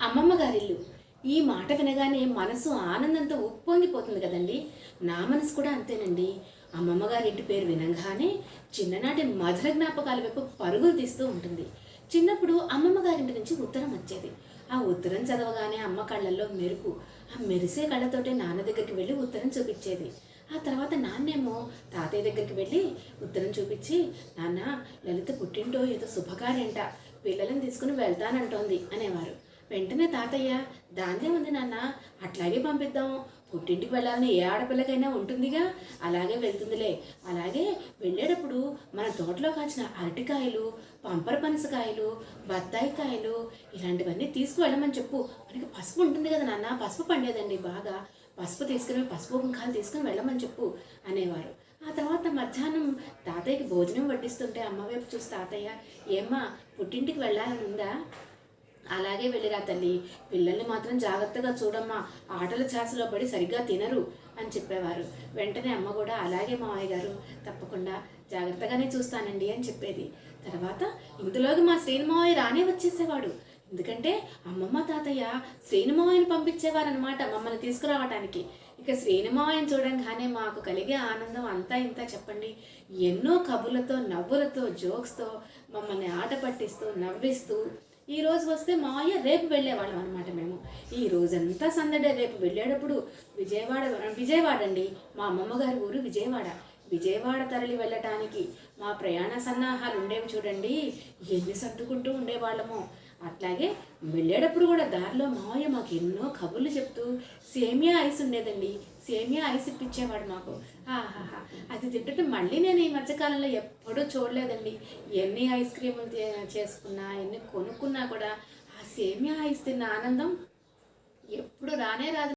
అమ్మమ్మ గారిల్లు. ఈ మాట వినగానే మనసు ఆనందంతో ఉప్పొంగిపోతుంది కదండి. నా మనసు కూడా అంతేనండి. అమ్మమ్మ గారింటి పేరు వినగానే చిన్ననాటి మధుర జ్ఞాపకాల వైపు పరుగులు తీస్తూ ఉంటుంది. చిన్నప్పుడు అమ్మమ్మ గారింటి నుంచి ఉత్తరం వచ్చేది. ఆ ఉత్తరం చదవగానే అమ్మ కళ్ళల్లో మెరుపు. ఆ మెరిసే కళ్ళతోటే నాన్న దగ్గరికి వెళ్ళి ఉత్తరం చూపించేది. ఆ తర్వాత నాన్నేమో తాతయ్య దగ్గరికి వెళ్ళి ఉత్తరం చూపించి, నాన్న లలిత పుట్టింటో ఏదో శుభకార్యంట, పిల్లలను తీసుకుని వెళ్తానంటోంది అనేవారు. వెంటనే తాతయ్య, దాందే ఉంది నాన్న, అట్లాగే పంపిద్దాం, పుట్టింటికి వెళ్ళాలని ఏ ఆడపిల్లకైనా ఉంటుందిగా, అలాగే వెళ్తుందిలే. అలాగే వెళ్ళేటప్పుడు మన తోటలో కాచిన అరటికాయలు, పంపర పనసకాయలు, బత్తాయి కాయలు ఇలాంటివన్నీ తీసుకువెళ్ళమని చెప్పు. మనకి పసుపు ఉంటుంది కదా నాన్న, పసుపు పండేదండి బాగా, పసుపు తీసుకుని పసుపు కుంకాలు తీసుకుని వెళ్ళమని చెప్పు అనేవారు. ఆ తర్వాత మధ్యాహ్నం తాతయ్యకి భోజనం వడ్డిస్తుంటే అమ్మ వైపు చూసి తాతయ్య, ఏమ్మా పుట్టింటికి వెళ్ళాలని ఉందా? అలాగే వెళ్ళిరా తల్లి, పిల్లల్ని మాత్రం జాగ్రత్తగా చూడమ్మా, ఆటల ఛాసలో పడి సరిగ్గా తినరు అని చెప్పేవారు. వెంటనే అమ్మ కూడా అలాగే మావయ్య గారు, తప్పకుండా జాగ్రత్తగానే చూస్తానండి అని చెప్పేది. తర్వాత ఇందులోకి మా శ్రీనిమావయ్య రానే వచ్చేసేవాడు. ఎందుకంటే అమ్మమ్మ తాతయ్య శ్రీనిమావయ్యని పంపించేవారనమాట మమ్మల్ని తీసుకురావటానికి. ఇక శ్రీనిమావయ్యని చూడంగానే మాకు కలిగే ఆనందం అంతా ఇంత చెప్పండి. ఎన్నో కబుర్లతో, నవ్వులతో, జోక్స్తో మమ్మల్ని ఆట పట్టిస్తూ, నవ్విస్తూ, ఈ రోజు వస్తే మావయ్య రేపు వెళ్ళేవాళ్ళం అనమాట. మేము ఈ రోజంతా సందడే. రేపు వెళ్ళేటప్పుడు విజయవాడ అండి, మా అమ్మమ్మ గారి ఊరు విజయవాడ. విజయవాడ తరలి వెళ్ళటానికి మా ప్రయాణ సన్నాహాలు ఉండేవి చూడండి, ఎన్ని సర్దుకుంటూ ఉండేవాళ్ళమో. అట్లాగే వెళ్ళేటప్పుడు కూడా దారిలో మావయ్య మాకు ఎన్నో కబుర్లు చెప్తూ సేమియా ఐస్ ఉండేదండి, సేమియా ఐస్ ఇప్పించేవాడు మాకు. ఆహాహా, అది తింటుంటే మళ్ళీ నేను ఈ మధ్యకాలంలో ఎప్పుడూ చూడలేదండి. ఎన్ని ఐస్ క్రీములు చేసుకున్నా, ఎన్ని కొనుక్కున్నా కూడా ఆ సేమియా ఐస్ తిన్న ఆనందం ఎప్పుడు రానే రాదు.